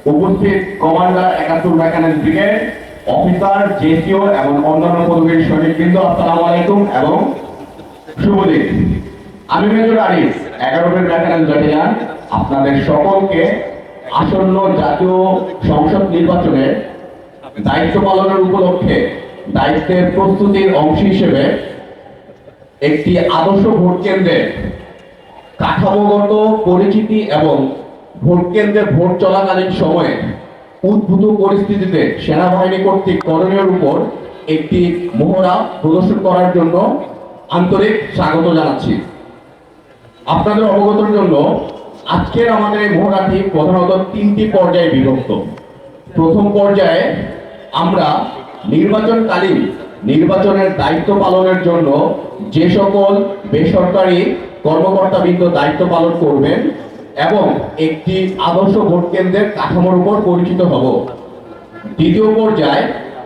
উপস্থিত commander ৭১ mechanised brigade, officer, JCO এবং অন্যান্য পদবীর সৈনিকবৃন্দ, আসসালামু আলাইকুম এবং শুভ দিন। আমি মেজর আরিফ, ১১ মেকানাইজড ব্যাটালিয়ন, আপনাদের সকলকে আসন্ন জাতীয় সংসদ নির্বাচনের দায়িত্ব পালনের উপলক্ষে দায়িত্বের প্রস্তুতির অংশ হিসেবে একটি আদর্শ ভোট কেন্দ্রের কাঠামোগত পরিচিতি এবং ভোট কেন্দ্রে ভোট চলাকালীন সময়ে উদ্ভূত পরিস্থিতিতে সেনাবাহিনী কর্তৃক করণীয়ের উপর একটি মহড়া প্রদর্শন করার জন্য আন্তরিক স্বাগত জানাচ্ছি। আপনাদের অবগতির জন্য আজকের আমাদের এই মহড়াটি প্রধানত 3টি পর্যায়ে বিভক্ত। প্রথম পর্যায়ে আমরা নির্বাচনকালীন নির্বাচনের দায়িত্ব পালনের জন্য যে সকল বেসরকারি কর্মকর্তাবৃন্দ দায়িত্ব পালন করবেন এবং একটি আদর্শ ভোট কেন্দ্রের কাঠামোর উপর পরিচিত হব। দ্বিতীয় পর্যায়ে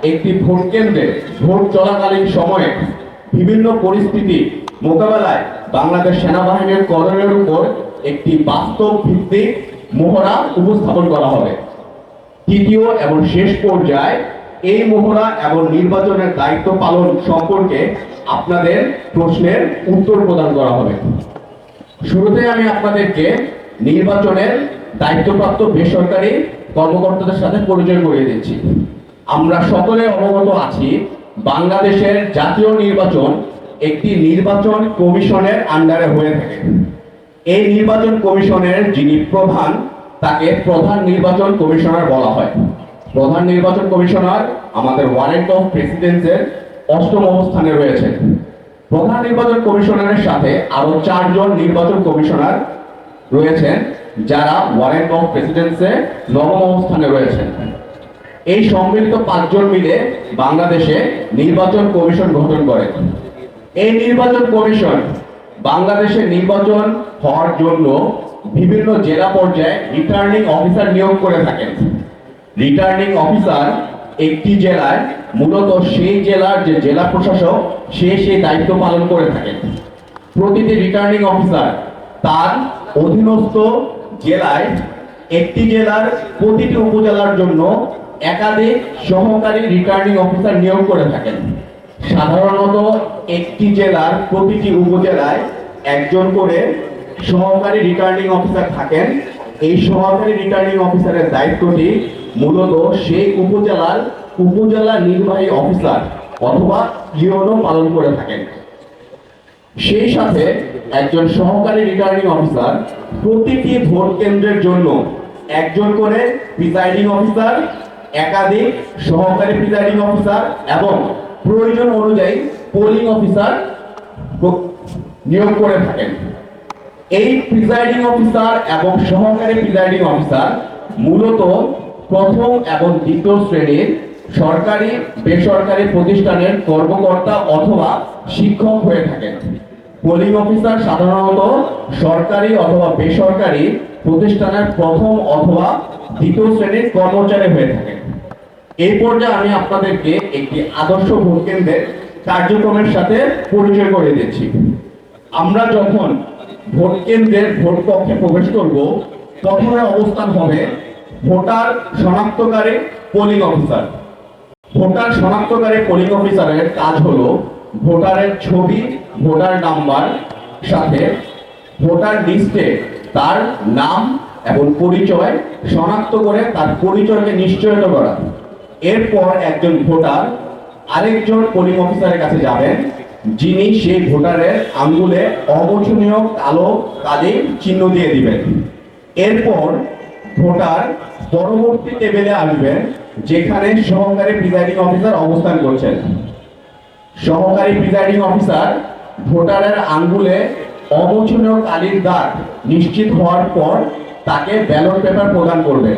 একটি ভোট কেন্দ্রে ভোট চলাকালীন সময়ে বিভিন্ন পরিস্থিতি মোকাবেলায় বাংলাদেশ সেনাবাহিনীর করণীয়ের উপর একটি বাস্তব ভিত্তিক মহড়া উপস্থাপন করা হবে। তৃতীয় এবং শেষ পর্যায়ে এই মহড়া এবং নির্বাচনের দায়িত্ব পালন সম্পর্কে আপনাদের প্রশ্নের উত্তর প্রদান করা হবে। শুরুতে আমি আপনাদেরকে নির্বাচনের দায়িত্বপ্রাপ্ত বেসরকারি কর্মকর্তাদের সাথে পরিচয় করিয়ে দিচ্ছি। আমরা সকলে অবগত আছি, বাংলাদেশের জাতীয় নির্বাচন একটি নির্বাচন কমিশনের আন্ডারে হয়ে থাকে। এই নির্বাচন কমিশনের যিনি প্রধান, তাকে প্রধান নির্বাচন কমিশনার বলা হয়। প্রধান নির্বাচন কমিশনার আমাদের ওয়ারেন্ট অফ প্রেসিডেন্সের 8ম অবস্থানে রয়েছে। প্রধান নির্বাচন কমিশনারের সাথে আরো 4 জন নির্বাচন কমিশনার রয়েছেন, যারা ওয়ারেন্ট অফ প্রেসিডেন্সে 9ম অবস্থানে রয়েছেন। এই সম্মিলিত 5 জন মিলে বাংলাদেশে নির্বাচন কমিশন গঠন করে। এই নির্বাচন কমিশন বাংলাদেশে নির্বাচন হওয়ার জন্য বিভিন্ন জেলা পর্যায়ে রিটার্নিং অফিসার নিয়োগ করে থাকেন। রিটার্নিং অফিসার একটি জেলায় মূলত সেই জেলার যে জেলা প্রশাসক সেই দায়িত্ব পালন করে থাকেন। প্রতিটি রিটার্নিং অফিসার তার অধীনস্থ জেলায় একটি জেলার প্রতিটি উপজেলার জন্য একাধিক সহকারী রিটার্নিং অফিসার নিয়োগ করে থাকেন। সাধারণত একটি জেলার প্রতিটি উপজেলায় একজন করে সহকারী রিটার্নিং অফিসার থাকেন। এই সহকারী রিটার্নিং অফিসারের দায়িত্বটি মূলত সেই উপজেলার উপজেলা নির্বাহী অফিসার অথবা ইউনো পালন করে থাকেন। সেই সাথে একজন সহকারী রিটার্নিং অফিসার প্রতিটি ভোট কেন্দ্রের জন্য একজন করে প্রিসাইডিং অফিসার, একাধিক সহকারী প্রিসাইডিং অফিসার এবং প্রয়োজন অনুযায়ী পোলিং অফিসার নিয়োগ করে থাকেন। এই প্রিসাইডিং অফিসার এবং সহকারী প্রিসাইডিং অফিসার মূলত প্রথম এবং দ্বিতীয় শ্রেণীর সরকারি বেসরকারি প্রতিষ্ঠানের কর্মকর্তা অথবা শিক্ষক হয়ে থাকেন। পোলিং অফিসার সাধারণত সরকারি অথবা বেসরকারি প্রতিষ্ঠানের প্রথম অথবা দ্বিতীয় শ্রেণীর কর্মচারী হয়ে থাকেন। এই পর্যায়ে আমি আপনাদেরকে একটি আদর্শ ভোট কেন্দ্রের কার্যক্রমের সাথে পরিচয় করে দিচ্ছি। আমরা যখন ভোট কেন্দ্রের ভোট কক্ষে প্রবেশ করব, প্রথমে অবস্থান হবে ভোটার শনাক্তকারী পোলিং অফিসার। ভোটার শনাক্তকারী পোলিং অফিসারের কাজ হলো ভোটারের ছবি, ভোটার নাম্বার সাথে ভোটার লিস্টে তার নাম এবং পরিচয় শনাক্ত করে তার পরিচয়কে নিশ্চয়তা করা। এরপর একজন ভোটার আরেকজন পোলিং অফিসারের কাছে যাবেন, যিনি সেই ভোটারের আঙ্গুলে অবচনীয় কালো কালি চিহ্ন দিয়ে দিবেন। এরপর ভোটার পরবর্তী টেবিলে আসবেন, যেখানে সহকারী প্রিসাইডিং অফিসার অবস্থান করছেন। সহকারী প্রিসাইডিং অফিসার ভোটারের আঙ্গুলে অবচনীয় কালির দাগ নিশ্চিত হওয়ার পর তাকে ব্যালট পেপার প্রদান করবেন।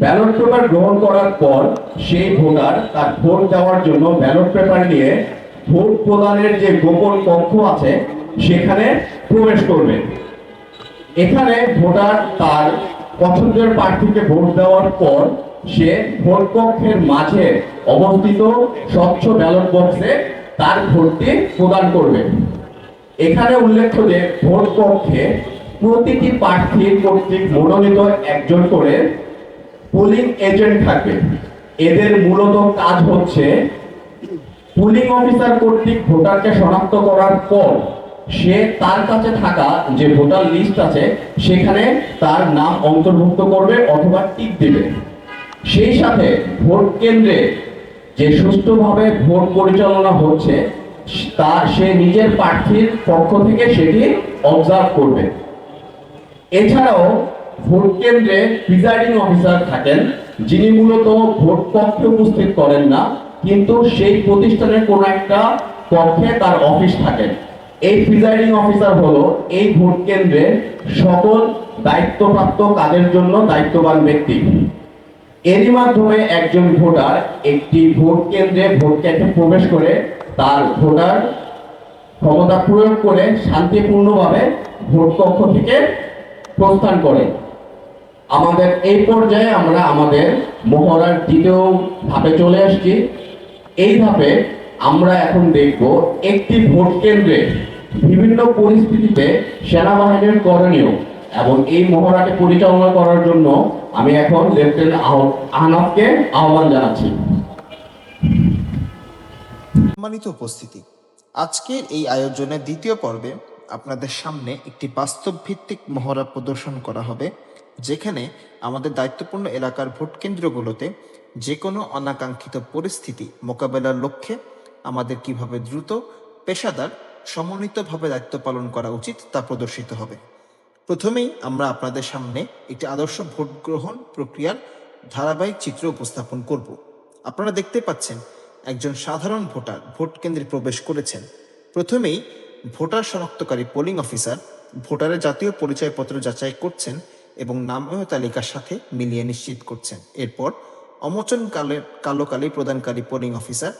ব্যালট পেপার গ্রহণ করার পর সেই ভোটার তার ভোট দেওয়ার জন্য ব্যালট পেপার নিয়ে ভোট প্রদানের যে গোপন কক্ষ আছে সেখানে প্রবেশ করবে। এখানে ভোটার তার পছন্দের প্রার্থীকে ভোট দেওয়ার পর সে ভোট কক্ষের মাঝে অবস্থিত স্বচ্ছ ব্যালট বক্সে তার ভোটটি প্রদান করবে। এখানে উল্লেখ্য যে ভোট কক্ষে প্রতিটি প্রার্থীর কর্তৃক মনোনীত একজন করে পোলিং এজেন্ট থাকবে। এদের মূলত কাজ হচ্ছে পুলিং অফিসার কর্তৃক ভোটারকে শনাক্ত করার পর সে তার কাছে থাকা যে ভোটার লিস্ট আছে সেখানে তার নাম অন্তর্ভুক্ত করবে অথবা টিক দিবে। সেই সাথে ভোট কেন্দ্রে যে সুষ্ঠুভাবে ভোট পরিচালনা হচ্ছে তা সে নিজের প্রার্থীর পক্ষ থেকে সেটি অবজার্ভ করবে। এছাড়াও ভোট কেন্দ্রে প্রিজাইডিং অফিসার থাকেন, যিনি মূলত ভোট কক্ষে উপস্থিত করেন না, কিন্তু সেই প্রতিষ্ঠানের কোনো একটা কক্ষে তার অফিস থাকেন। এই প্রিজাইডিং অফিসার হলো এই ভোট কেন্দ্রের সকল দায়িত্বপ্রাপ্ত কাজের জন্য দায়িত্ববান ব্যক্তি। এরই মাধ্যমে একজন ভোটার একটি ভোট কেন্দ্রে ভোট কেন্দ্রে প্রবেশ করে তার ভোটার ক্ষমতা প্রয়োগ করে শান্তিপূর্ণভাবে ভোট কক্ষ থেকে প্রস্থান করে। আমাদের এই পর্যায়ে আমরা আমাদের মহড়ার দ্বিতীয় ধাপে চলে আসছি। এই ধাপে আমরা এখন দেখব একটি ভোট কেন্দ্রে বিভিন্ন পরিস্থিতিতে সেনাবাহিনীর করণীয়, এবং এই মহড়াকে পরিচালনা করার জন্য আমি এখন লেফটেন্যান্ট আহনাফকে আহ্বান জানাচ্ছি। সম্মানিত উপস্থিতি, আজকের এই আয়োজনের দ্বিতীয় পর্বে আপনাদের সামনে একটি বাস্তব ভিত্তিক মহড়া প্রদর্শন করা হবে, যেখানে আমাদের দায়িত্বপূর্ণ এলাকার ভোট কেন্দ্রগুলোতে যে কোনো অনাকাঙ্ক্ষিত পরিস্থিতি মোকাবেলার লক্ষ্যে আমাদের কিভাবে দ্রুত, পেশাদার, সমন্বিতভাবে দায়িত্ব পালন করা উচিত তা প্রদর্শিত হবে। প্রথমেই আমরা আপনাদের সামনে একটি আদর্শ ভোট গ্রহণ প্রক্রিয়ার ধারাবাহিক চিত্র উপস্থাপন করব। আপনারা দেখতে পাচ্ছেন একজন সাধারণ ভোটার ভোট কেন্দ্রে প্রবেশ করেছেন। প্রথমেই ভোটার শনাক্তকারী পোলিং অফিসার ভোটারের জাতীয় পরিচয়পত্র যাচাই করছেন এবং নামীয় তালিকার সাথে মিলিয়ে নিশ্চিত করছেন। এরপর অমোচন কালো কালি প্রদানকারী পোলিং অফিসার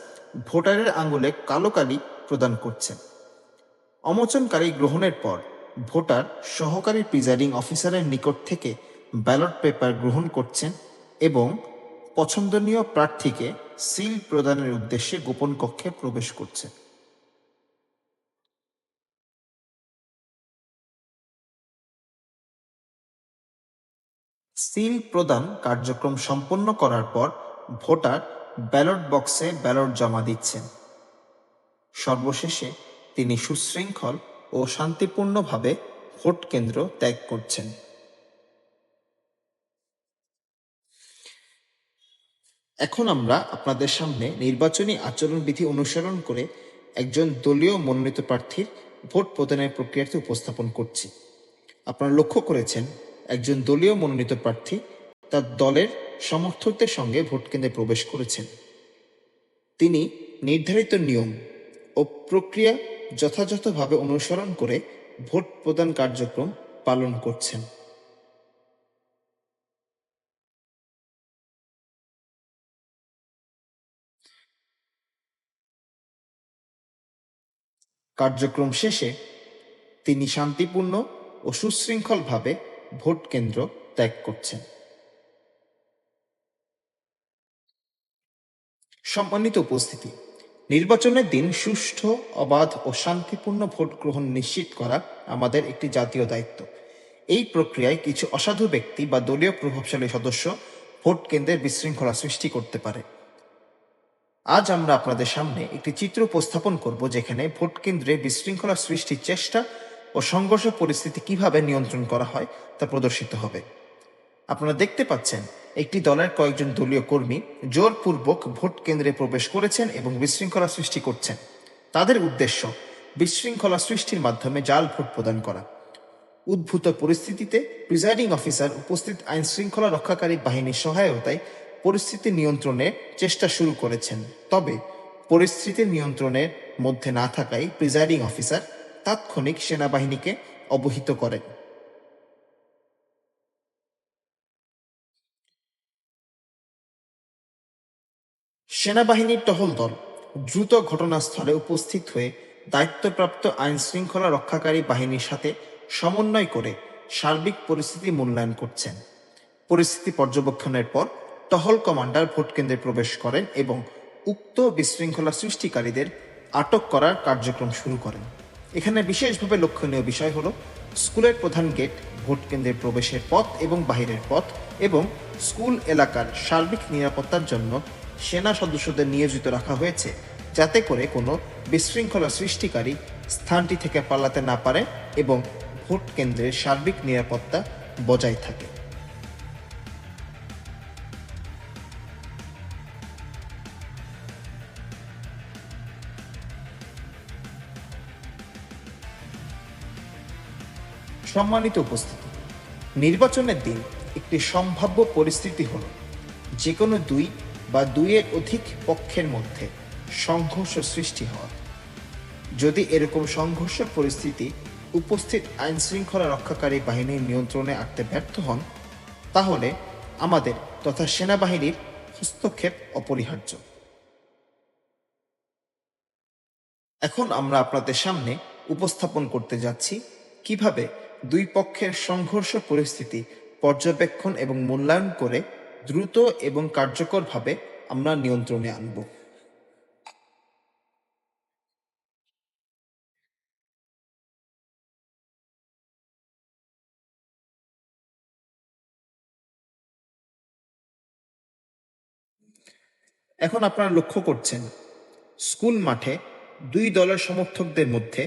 ভোটারের আঙুলে কালো কালি প্রদান করছেন। অমোচনকারী গ্রহণের পর ভোটার সহকারী প্রিজাইডিং অফিসারের নিকট থেকে ব্যালট পেপার গ্রহণ করছেন এবং পছন্দনীয় প্রার্থীকে সিল প্রদানের উদ্দেশ্যে গোপন কক্ষে প্রবেশ করছেন। সিল প্রদান কার্যক্রম সম্পন্ন করার পর ভোটার ব্যালট বক্সে ব্যালট জমা দিচ্ছেন। সর্বশেষে তিনি সুশৃঙ্খল ও শান্তিপূর্ণভাবে ভোট কেন্দ্র ত্যাগ করছেন। এখন আমরা আপনাদের সামনে নির্বাচনী আচরণবিধি অনুসরণ করে একজন দলীয় মনোনীত প্রার্থীর ভোট প্রদানের প্রক্রিয়াটি উপস্থাপন করছি। আপনারা লক্ষ্য করেছেন একজন দলীয় মনোনীত প্রার্থী তার দলের সমর্থকদের সঙ্গে ভোট কেন্দ্রে প্রবেশ করেছেন। তিনি নির্ধারিত নিয়ম ও প্রক্রিয়া যথাযথভাবে অনুসরণ করে ভোট প্রদান কার্যক্রম পালন করছেন। কার্যক্রম শেষে তিনি শান্তিপূর্ণ ও সুশৃঙ্খলভাবে ভোট কেন্দ্র ত্যাগ করছেন। সম্মানিত উপস্থিতি, নির্বাচনের দিন সুষ্ঠু, অবাধ ও শান্তিপূর্ণ ভোট গ্রহণ নিশ্চিত করা আমাদের একটি জাতীয় দায়িত্ব। এই প্রক্রিয়ায় কিছু অসাধু ব্যক্তি বা দলীয় প্রভাবশালী সদস্য ভোট কেন্দ্রের বিশৃঙ্খলা সৃষ্টি করতে পারে। আজ আমরা আপনাদের সামনে একটি চিত্র উপস্থাপন করব, যেখানে ভোট কেন্দ্রে বিশৃঙ্খলা সৃষ্টির চেষ্টা ও সংঘর্ষ পরিস্থিতি কিভাবে নিয়ন্ত্রণ করা হয় তা প্রদর্শিত হবে। আপনারা দেখতে পাচ্ছেন একটি দলের কয়েকজন দলীয় কর্মী জোরপূর্বক ভোট কেন্দ্রে প্রবেশ করেছেন এবং বিশৃঙ্খলা সৃষ্টি করছেন। তাদের উদ্দেশ্য বিশৃঙ্খলা সৃষ্টির মাধ্যমে জাল ভোট প্রদান করা। উদ্ভূত পরিস্থিতিতে প্রিজাইডিং অফিসার উপস্থিত আইন শৃঙ্খলা রক্ষাকারী বাহিনীর সহায়তায় পরিস্থিতি নিয়ন্ত্রণের চেষ্টা শুরু করেছেন। তবে পরিস্থিতি নিয়ন্ত্রণের মধ্যে না থাকায় প্রিজাইডিং অফিসার তাৎক্ষণিক সেনাবাহিনীকে অবহিত করেন। সেনাবাহিনীর টহল দল দ্রুত ঘটনাস্থলে উপস্থিত হয়ে দায়িত্বপ্রাপ্ত আইন শৃঙ্খলা রক্ষাকারী বাহিনীর সাথে সমন্বয় করে সার্বিক পরিস্থিতি মূল্যায়ন করছেন। পরিস্থিতি পর্যবেক্ষণের পর টহল কমান্ডার ভোট কেন্দ্রে প্রবেশ করেন এবং উক্ত বিশৃঙ্খলা সৃষ্টিকারীদের আটক করার কার্যক্রম শুরু করেন। এখানে বিশেষভাবে লক্ষণীয় বিষয় হলো, স্কুলের প্রধান গেট, ভোট কেন্দ্রের প্রবেশের পথ এবং বাহিরের পথ এবং স্কুল এলাকার সার্বিক নিরাপত্তার জন্য সেনা সদস্যদের নিয়োজিত রাখা হয়েছে, যাতে করে কোনো বিশৃঙ্খলা সৃষ্টিকারী স্থানটি থেকে পালাতে না পারে এবং ভোট কেন্দ্রের সার্বিক নিরাপত্তা বজায় থাকে। সম্মানিত উপস্থিতি, নির্বাচনের দিন একটি সম্ভাব্য পরিস্থিতি হল যে কোনো দুই বা দুইয়ের অধিক পক্ষের মধ্যে সংঘর্ষ সৃষ্টি হওয়া। যদি এরকম সংঘর্ষ পরিস্থিতি উপস্থিত আইন শৃঙ্খলা রক্ষাকারী বাহিনীর নিয়ন্ত্রণে আনতে ব্যর্থ হন, তাহলে আমাদের তথা সেনাবাহিনীর হস্তক্ষেপ অপরিহার্য। এখন আমরা আপনাদের সামনে উপস্থাপন করতে যাচ্ছি কিভাবে দুই পক্ষের সংঘর্ষ পরিস্থিতি পর্যবেক্ষণ এবং মূল্যায়ন করে দ্রুত এবং কার্যকরভাবে আমরা নিয়ন্ত্রণে আনব। এখন আপনারা লক্ষ্য করছেন স্কুল মাঠে দুই দলের সমর্থকদের মধ্যে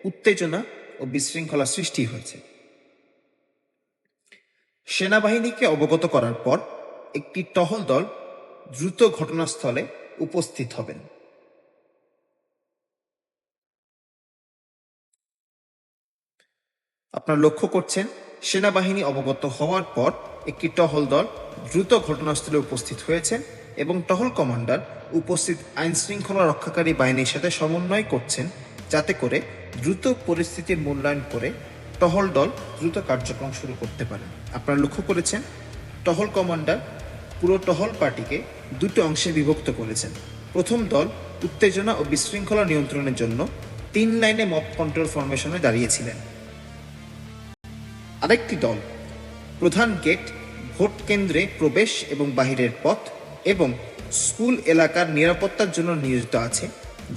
উত্তেজনা ও বিশৃঙ্খলা সৃষ্টি হয়েছে। সেনাবাহিনীকে অবগত করার পর একটি টহল দল দ্রুত ঘটনাস্থলে উপস্থিত হবেন। আপনারা লক্ষ্য করছেন সেনাবাহিনী অবগত হওয়ার পর একটি টহল দল দ্রুত ঘটনাস্থলে উপস্থিত হয়েছেন এবং টহল কমান্ডার উপস্থিত আইন শৃঙ্খলা রক্ষাকারী বাহিনীর সাথে সমন্বয় করছেন, যাতে করে দ্রুত পরিস্থিতির মূল্যায়ন করে টহল দল দ্রুত কার্যক্রম শুরু করতে পারে। আপনারা লক্ষ্য করেছেন টহল কমান্ডার পুরো টহল পার্টিকে দুটো অংশে বিভক্ত করেছেন। প্রথম দল উত্তেজনা ও বিশৃঙ্খলা নিয়ন্ত্রণের জন্য 3 লাইনে মব কন্ট্রোল ফরমেশনে দাঁড়িয়েছিলেন। আরেকটি দল প্রধান গেট, ভোট কেন্দ্রে প্রবেশ এবং বাহিরের পথ এবং স্কুল এলাকার নিরাপত্তার জন্য নিয়োজিত আছে,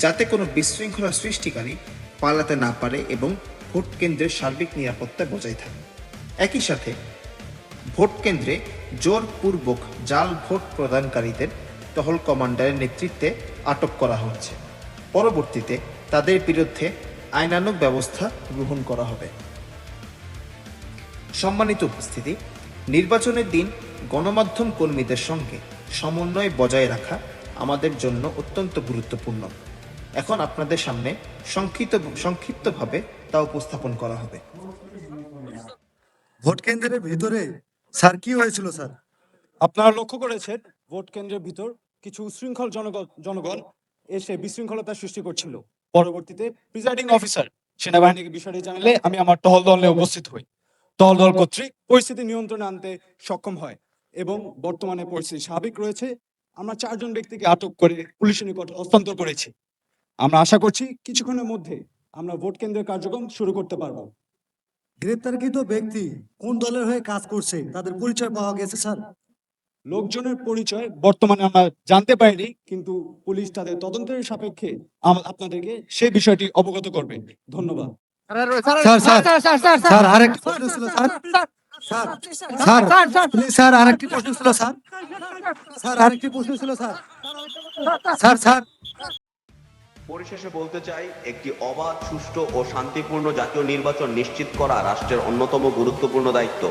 যাতে কোনো বিশৃঙ্খলা সৃষ্টিকারী পালাতে না পারে এবং ভোট কেন্দ্রের সার্বিক নিরাপত্তা বজায় থাকে। একই সাথে ভোট কেন্দ্রে জোরপূর্বক জাল ভোট প্রদানকারীদের টহল কমান্ডারের নেতৃত্বে আটক করা হচ্ছে। পরবর্তীতে তাদের বিরুদ্ধে আইনানুগ ব্যবস্থা গ্রহণ করা হবে। সম্মানিত উপস্থিতি, নির্বাচনের দিন গণমাধ্যম কর্মীদের সঙ্গে সমন্বয় বজায় রাখা আমাদের জন্য অত্যন্ত গুরুত্বপূর্ণ। এখন আপনাদের সামনে সংক্ষিপ্তভাবে তা উপস্থাপন করা হবে। ভোট কেন্দ্রের ভিতরে স্যার কি হয়েছিল স্যার? আপনারা লক্ষ্য করেছেন ভোট কেন্দ্রের ভিতর কিছু উশৃঙ্খল জনগণ এসে বিশৃঙ্খলতা সৃষ্টি করছিল। পরবর্তীতে প্রিজাইডিং অফিসার সেনাবাহিনীকে বিষয়টি জানালে আমি আমার টহল দল নিয়ে উপস্থিত হই। টহল দল কর্তৃক পরিস্থিতি নিয়ন্ত্রণে আনতে সক্ষম হয় এবং বর্তমানে পরিস্থিতি স্বাভাবিক রয়েছে। আমরা 4 জন ব্যক্তিকে আটক করে পুলিশের নিকট হস্তান্তর করেছি। আমরা আশা করছি কিছুক্ষণের মধ্যে আমরা ভোট কেন্দ্রের কার্যক্রম শুরু করতে পারবো। গ্রেপ্তারকৃত ব্যক্তি কোন দলের হয়ে কাজ করছে তাদের পরিচয় পাওয়া গেছে স্যার? লোকজনের পরিচয় বর্তমানে আমরা জানতে পারিনি, কিন্তু পুলিশ তাদের তদন্তের সাপেক্ষে আপনাদেরকে সেই বিষয়টি অবগত করবে। ধন্যবাদ। স্যার স্যার স্যার আরেকটি প্রশ্ন ছিল sir. Sir sir please sir আরেকটি প্রশ্ন ছিল স্যার। স্যার আরেকটি প্রশ্ন ছিল স্যার। স্যার স্যার পরিশেষে বলতে চাই, একটি অবাধ, সুষ্ঠু ও শান্তিপূর্ণ জাতীয় নির্বাচন নিশ্চিত করা রাষ্ট্রের অন্যতম গুরুত্বপূর্ণ দায়িত্ব।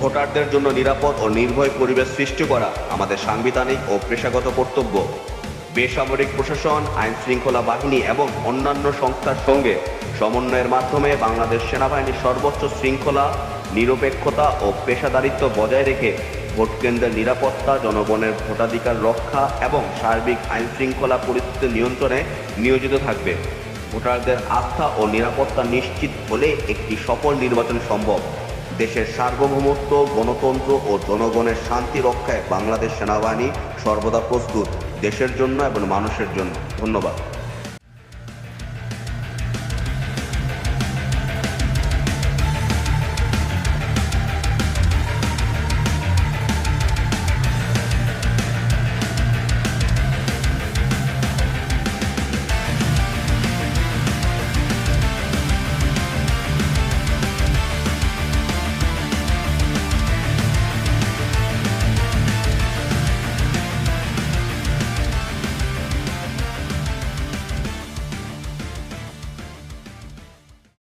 ভোটারদের জন্য নিরাপদ ও নির্ভয় পরিবেশ সৃষ্টি করা আমাদের সাংবিধানিক ও পেশাগত কর্তব্য। বেসামরিক প্রশাসন, আইন শৃঙ্খলা বাহিনী এবং অন্যান্য সংস্থার সঙ্গে সমন্বয়ের মাধ্যমে বাংলাদেশ সেনাবাহিনীর সর্বোচ্চ শৃঙ্খলা, নিরপেক্ষতা ও পেশাদারিত্ব বজায় রেখে ভোট কেন্দ্রের নিরাপত্তা, জনগণের ভোটাধিকার রক্ষা এবং সার্বিক আইন শৃঙ্খলা পরিস্থিতি নিয়ন্ত্রণে নিয়োজিত থাকবে। ভোটারদের আস্থা ও নিরাপত্তা নিশ্চিত হলে একটি সফল নির্বাচন সম্ভব। দেশের সার্বভৌমত্ব, গণতন্ত্র ও জনগণের শান্তি রক্ষায় বাংলাদেশ সেনাবাহিনী সর্বদা প্রস্তুত, দেশের জন্য এবং মানুষের জন্য। ধন্যবাদ।